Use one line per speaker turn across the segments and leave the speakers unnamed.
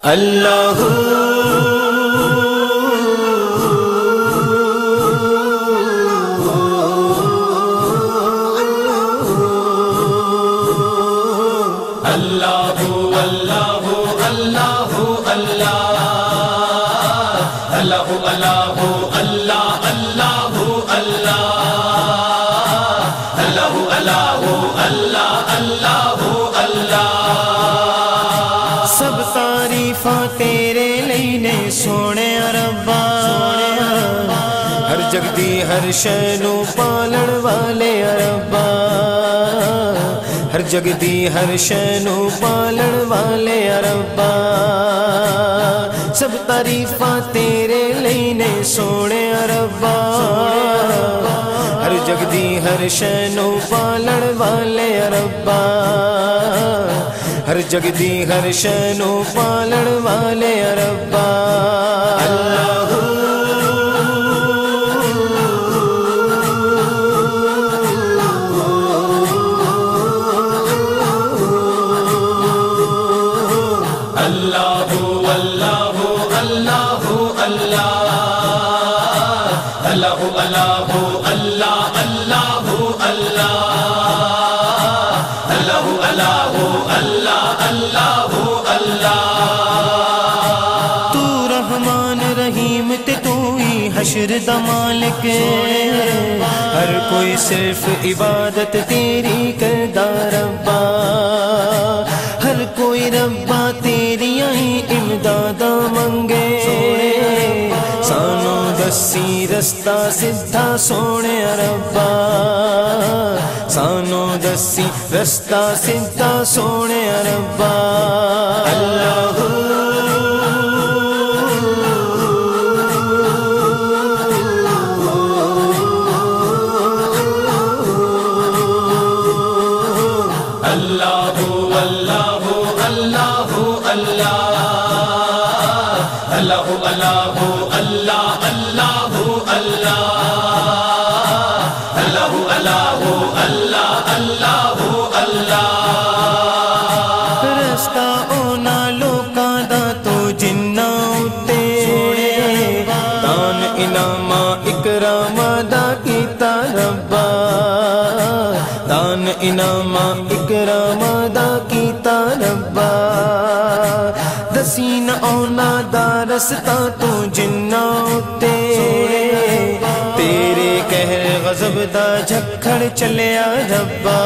اللہ اللہ اللہ اللہ اللہ اللہ اللہ اللہ اللہ اللہ اللہ اللہ اللہ اللہ سب تعریفاں تیرے لئی نے سونے ربا ہر جگ دی ہر شے نو پالن والے ربا ہر جگ دی ہر شے نو پالن والے ربا سب تعریفاں تیرے لئی نے سونے ربا ہر جگ دی ہر شے نو پالن والے ربا ہر جگ دی ہر شے نو پالن والے ربا اللہ اللہ اللہ اللہ اللہ اللہ اللہ اللہ اللہ اللہ اللہ تو رحمان رحیم تے تو ہی حشر دا مالک ہر کوئی صرف عبادت تیری کردا ربا ہر کوئی ربا تیریاں ہی امدادا منگے سانو دسی رستہ سدھا سونے ربا سانو دسی رستہ سدھا سونے ربا اللہ اللہ اللہ اللہ اللہ اللہ اللہ اللہ اللہ اللہ اللہ اللہ رستہ اونا لوکاں دا تو جنہ اتے دان انعامہ اکرامہ دا کیتا ربا دان انعامہ اکرامہ دا کیتا ربا دسین اونا دا رستہ تو جنہ اتے تیرے قہر غضب دا جھکڑ چلیا ربا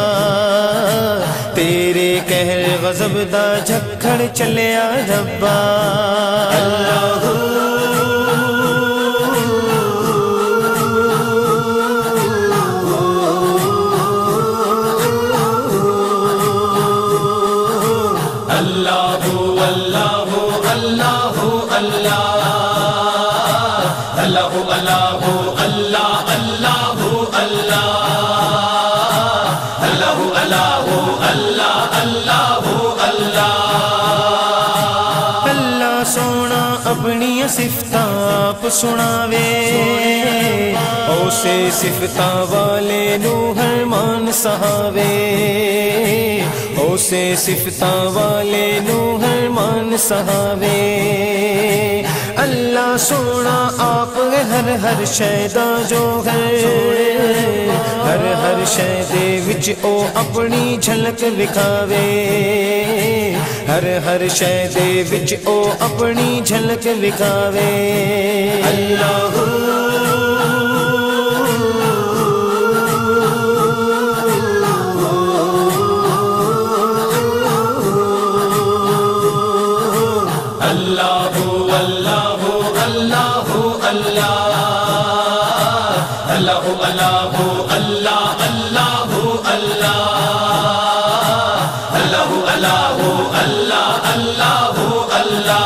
تیرے قہر غضب دا جھکڑ چلیا ربا اللہ اللہ اللہ اللہ اللہ اللہ اللہ اللہ اللہ اللہ اللہ اللہ سونا اپنی صفتاں آپ سناوے اسے صفتاں والے نو ہر مان سہاوے اسے صفتاں والے نو ہر مان سہاوے اللہ سونا آپ ہر ہر شے دا جو ہر شے دے وچ او اپنی جھلک وکھاوے ہر شے دے وچ او اپنی جھلک وکھاوے اللہ اللہ اللہ اللہ اللہ اللہ اللہ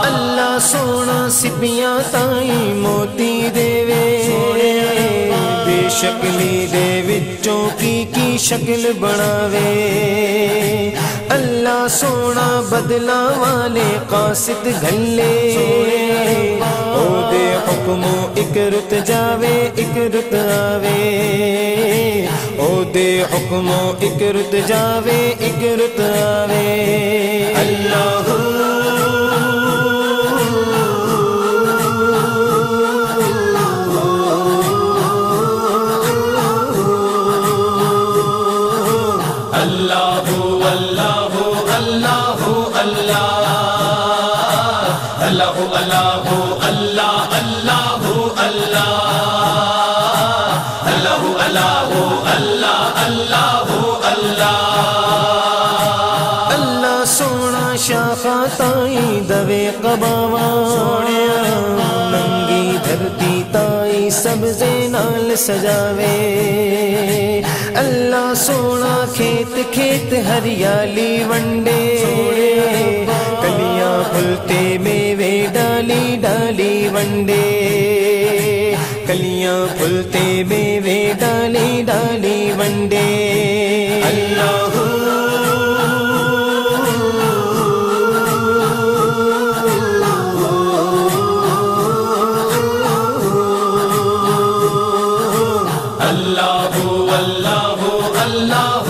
اللہ سونا سپیاں تائیں موتی دے بے شکلی دے وچوں کی شکل بناوے اللہ سونا بدلا والے قاصد گھلے او دے حکموں ایک رت جاوے ایک رت آوے او دے حکموں ایک رت جاوے ایک رت آوے اللہ اللہ اللہ اللہ اللہ اللہ اللہ اللہ اللہ اللہ اللہ اللہ اللہ سونا شاخا تائی دوے قباوا سونے ننگی دھرتی تائی سبزے نال سجاوے اللہ سونا کھیت کھیت ہریالی ونڈے کلیاں پھلتے میوے ڈالی ڈالی ونڈے کلیاں پھلتے میوے ڈالی ڈالی ونڈے اللہ اللہ اللہ اللہ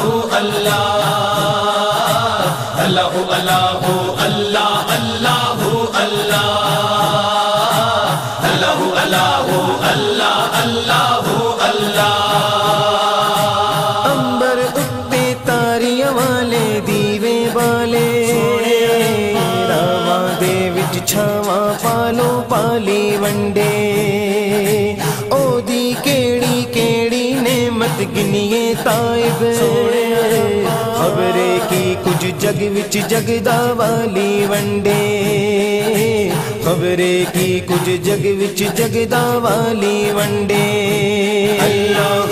اللہ اللہ اللہ اللہ اللہ اللہ امبر اتے تاریاں والے دیوے والے راواں دے وچ چھاواں پالو پالی ونڈے او دی کیڑی کیڑی نعمت گنیے تائب خبرے کی کچھ جگ وچ جگدا والی ونڈے خبرے کی کچھ جگ وچ جگدا والی ونڈے اللہ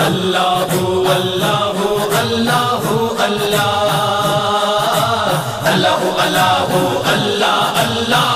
اللہ اللہ اللہ اللہ اللہ اللہ اللہ